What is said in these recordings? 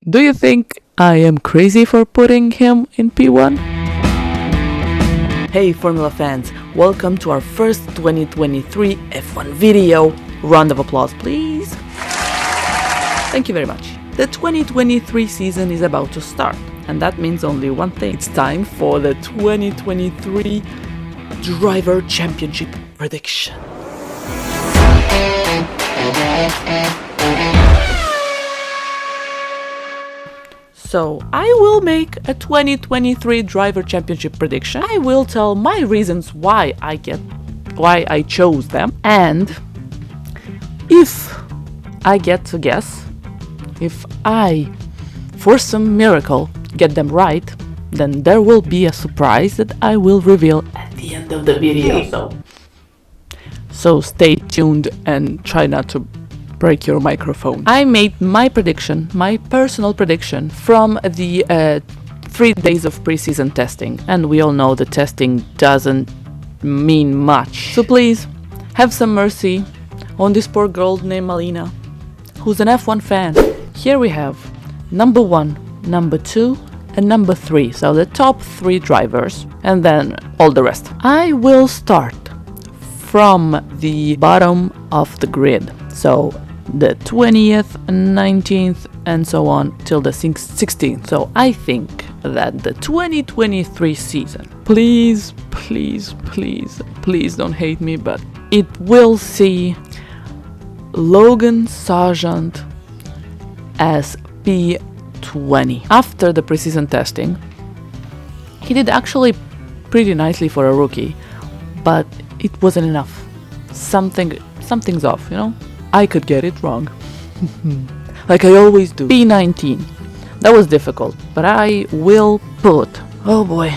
Do you think I am crazy for putting him in P1? Hey Formula fans, welcome to our first 2023 F1 video. Round of applause please. Thank you very much. The 2023 season is about to start, and that means only one thing. It's time for the 2023 Driver Championship prediction. So, I will make a 2023 Driver Championship prediction. I will tell my reasons why I chose them, and if I get to guess, if I, for some miracle, get them right, then there will be a surprise that I will reveal at the end of the video. So stay tuned and try not to break your microphone. I made my prediction, my personal prediction, from the 3 days of preseason testing, and we all know the testing doesn't mean much. So please, have some mercy on this poor girl named Malina, who's an F1 fan. Here we have number 1, number 2, and number 3, so the top 3 drivers, and then all the rest. I will start from the bottom of the grid, so the 20th, 19th, and so on till the 16th. So I think that the 2023 season, please don't hate me, but it will see Logan Sargent as P20. After the preseason testing, he did actually pretty nicely for a rookie, but it wasn't enough. Something's off, you know? I could get it wrong. Like I always do. P19. That was difficult, but I will put, oh boy,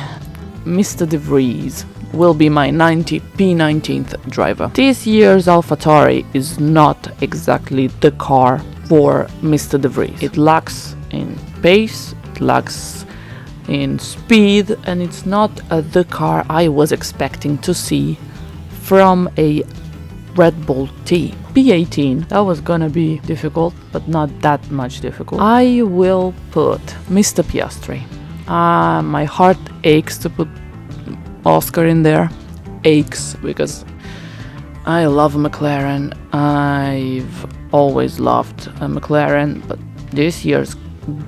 Mr. De Vries will be my P19th driver. This year's AlphaTauri is not exactly the car for Mr. De Vries. It lacks in pace, it lacks in speed, and it's not the car I was expecting to see from a Red Bull team. P18, that was gonna be difficult, but not that much difficult. I will put Mr. Piastri. My heart aches to put Oscar in there. Aches, because I love McLaren. I've always loved McLaren, but this year's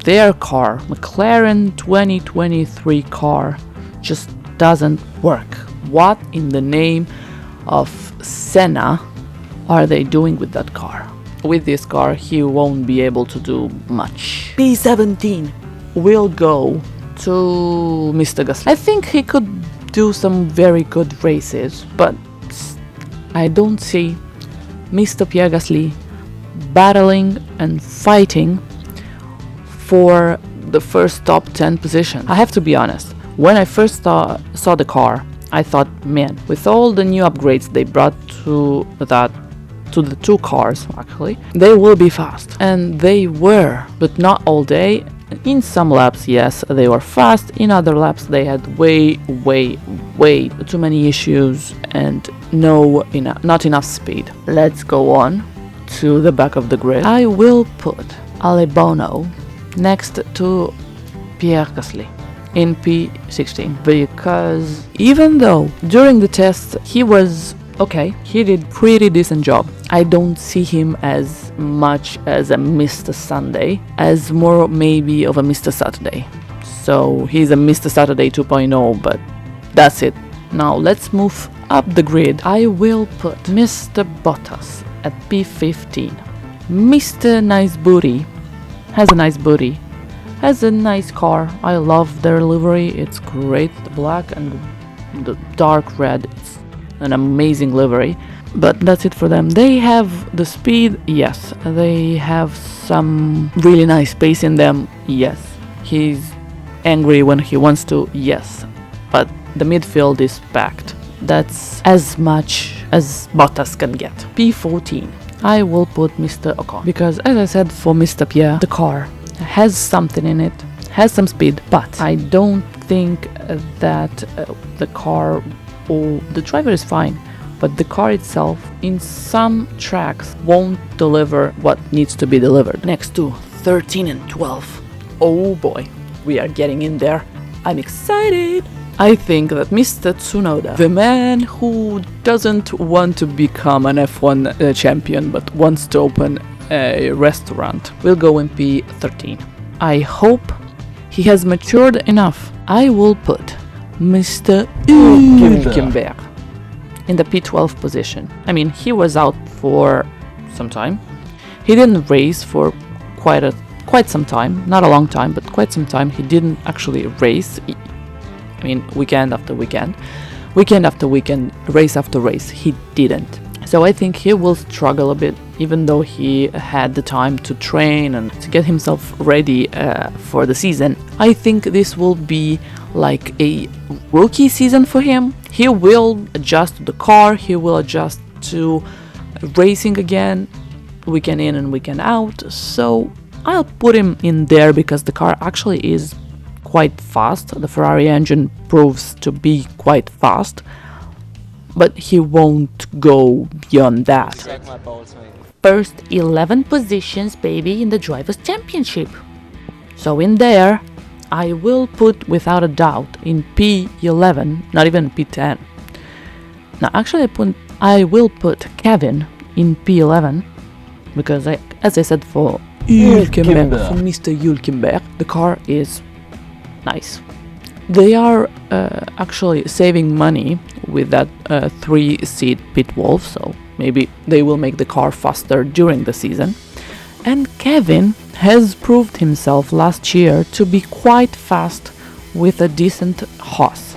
their car, McLaren 2023 car, just doesn't work. What in the name of Senna are they doing with that car? With this car, he won't be able to do much. P17 will go to Mr. Gasly. I think he could do some very good races, but I don't see Mr. Pierre Gasly battling and fighting for the first top 10 position. I have to be honest, when I first saw the car, I thought, man, with all the new upgrades they brought to the 2 cars, actually, they will be fast. And they were, but not all day. In some laps, yes, they were fast. In other laps, they had way too many issues and not enough speed. Let's go on to the back of the grid. I will put Albon next to Pierre Gasly in P16, because even though during the test he was okay, he did pretty decent job, I don't see him as much as a Mr. Sunday, as more maybe of a Mr. Saturday. So he's a Mr. Saturday 2.0, but that's it. Now let's move up the grid. I will put Mr. Bottas at P15. Mr. Nice Booty has a nice booty, has a nice car. I love their livery, it's great. The black and the dark red, it's an amazing livery. But that's it for them. They have the speed, yes. They have some really nice pace in them, yes. He's angry when he wants to, yes. But the midfield is packed. That's as much as Bottas can get. P14. I will put Mr. Ocon, because as I said for Mr. Pierre, the car has something in it, has some speed, but I don't think that the car, or the driver is fine, but the car itself in some tracks won't deliver what needs to be delivered. Next to 13 and 12, Oh boy, we are getting in there. I'm excited. I think that Mr. Tsunoda, the man who doesn't want to become an F1 champion but wants to open a restaurant, will go in P13. I hope he has matured enough. I will put Mr. Hülkenberg in the P12 position. I mean, he was out for some time. He didn't race for quite some time, not a long time, but quite some time. He didn't actually race. I mean, weekend after weekend, race after race, he didn't. So I think he will struggle a bit, even though he had the time to train and to get himself ready for the season. I think this will be like a rookie season for him. He will adjust to the car, he will adjust to racing again, weekend in and weekend out. So I'll put him in there because the car actually is quite fast. The Ferrari engine proves to be quite fast, but he won't go beyond that. First 11 positions, baby, in the Drivers' Championship. So in there, I will put, without a doubt, in P11, not even P10. Now, actually, I will put Kevin in P11 because, as I said, for Mr. Hülkenberg, the car is nice. They are actually saving money with that 3-seat pit wall, so maybe they will make the car faster during the season. And Kevin has proved himself last year to be quite fast with a decent Haas.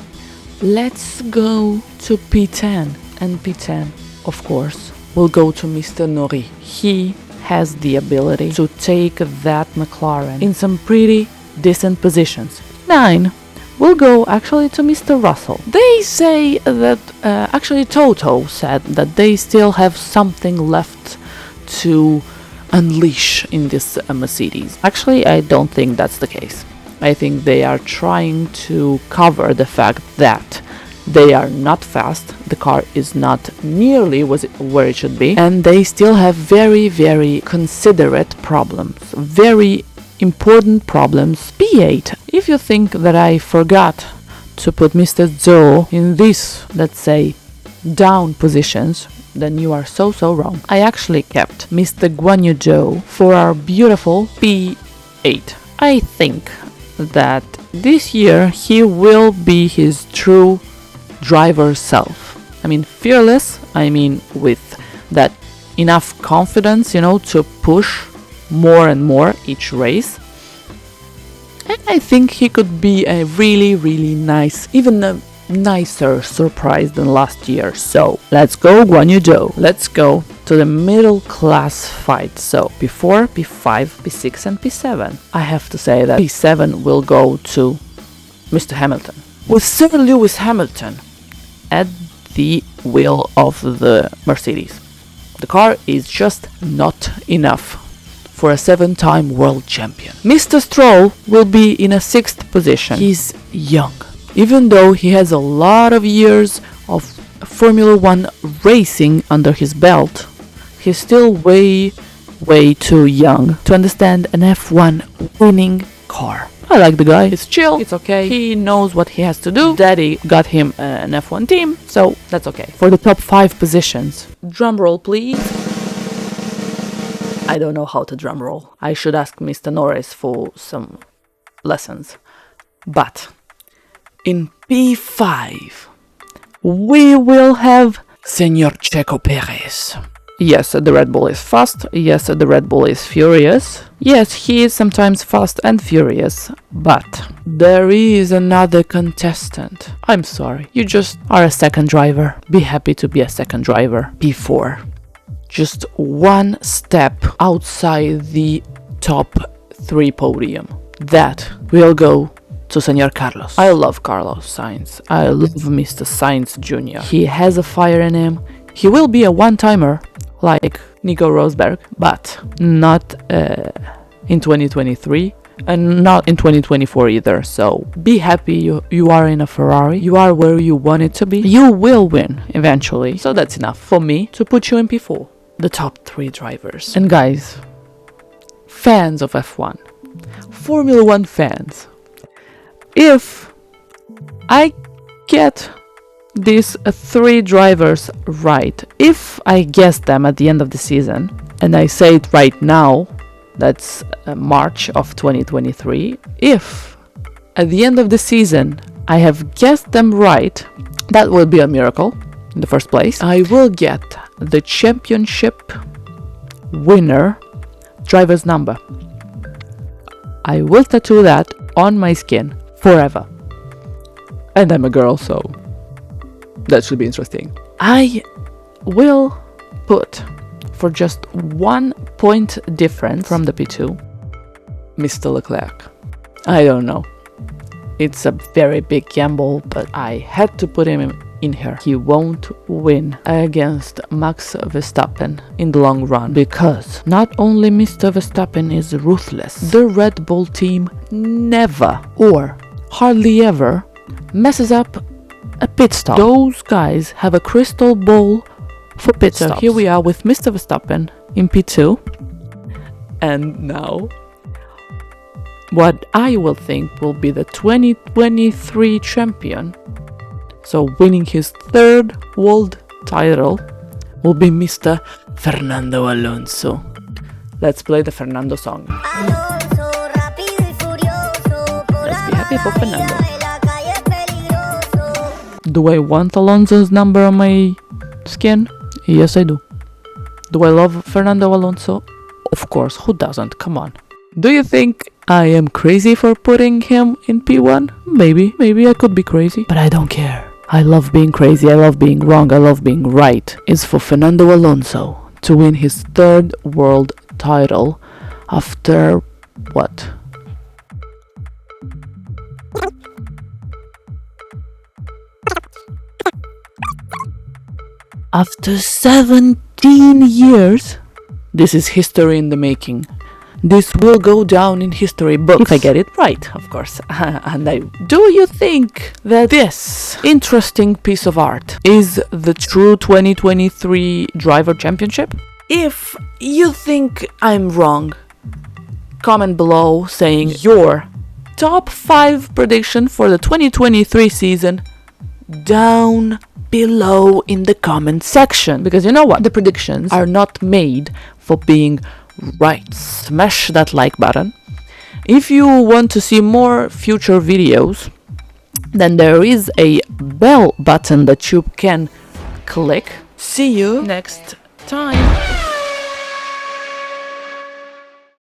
Let's go to P10, and P10, of course, will go to Mr. Norris. He has the ability to take that McLaren in some pretty decent positions. 9 will go actually to Mr. Russell. They say that, actually Toto said that they still have something left to unleash in this Mercedes. Actually, I don't think that's the case. I think they are trying to cover the fact that they are not fast, the car is not nearly where it should be, and they still have very, very considerate problems, very important problems. P8. If you think that I forgot to put Mr. Zhou in these, let's say, down positions, then you are so wrong. I actually kept Mr. Guan Yu Zhou for our beautiful P8. I think that this year he will be his true driver self. I mean, fearless, I mean with that enough confidence, to push more and more each race. And I think he could be a really, really nice, even a nicer surprise than last year. So let's go Guan Yu Zhou. Let's go to the middle class fight. So P4, P5, P6 and P7. I have to say that P7 will go to Mr. Hamilton. With Sir Lewis Hamilton at the wheel of the Mercedes, the car is just not enough for a 7-time world champion. Mr. Stroll will be in a 6th position. He's young. Even though he has a lot of years of Formula 1 racing under his belt, he's still way too young to understand an F1 winning car. I like the guy, he's chill, it's okay, he knows what he has to do. Daddy got him an F1 team, so that's okay. For the top 5 positions, drum roll please. I don't know how to drum roll. I should ask Mr. Norris for some lessons. But in P5, we will have Senor Checo Perez. Yes, the Red Bull is fast. Yes, the Red Bull is furious. Yes, he is sometimes fast and furious. But there is another contestant. I'm sorry, you just are a second driver. Be happy to be a second driver. P4. Just one step outside the top 3 podium. That will go to Senor Carlos. I love Carlos Sainz. I love Mr. Sainz Jr. He has a fire in him. He will be a one-timer like Nico Rosberg, but not in 2023 and not in 2024 either. So be happy you are in a Ferrari. You are where you want it to be. You will win eventually. So that's enough for me to put you in P4. The top 3 drivers. And guys, fans of F1, Formula One fans, if I get these three drivers right, if I guess them at the end of the season, and I say it right now, that's March of 2023, if at the end of the season I have guessed them right, that will be a miracle in the first place. I will get the championship winner driver's number. I will tattoo that on my skin forever. And I'm a girl, so that should be interesting. I will put, for just 1 point difference from the P2, Mr. Leclerc. I don't know. It's a very big gamble, but I had to put him in here. He won't win against Max Verstappen in the long run, because not only Mr. Verstappen is ruthless, the Red Bull team never or hardly ever messes up a pit stop. Those guys have a crystal ball for pit stops. So here we are with Mr. Verstappen in P2, and now what I will think will be the 2023 champion, so winning his third world title, will be Mr. Fernando Alonso. Let's play the Fernando song. Let's be happy for Fernando. Do I want Alonso's number on my skin? Yes, I do. Do I love Fernando Alonso? Of course, who doesn't? Come on. Do you think I am crazy for putting him in P1? Maybe I could be crazy, but I don't care. I love being crazy, I love being wrong, I love being right. It's for Fernando Alonso to win his third world title after what? After 17 years? This is history in the making. This will go down in history books. If I get it right, of course. And I do you think that this interesting piece of art is the true 2023 Driver Championship? If you think I'm wrong, comment below saying your top 5 prediction for the 2023 season down below in the comment section. Because you know what? The predictions are not made for being right. Smash that like button. If you want to see more future videos, then there is a bell button that you can click. See you next time.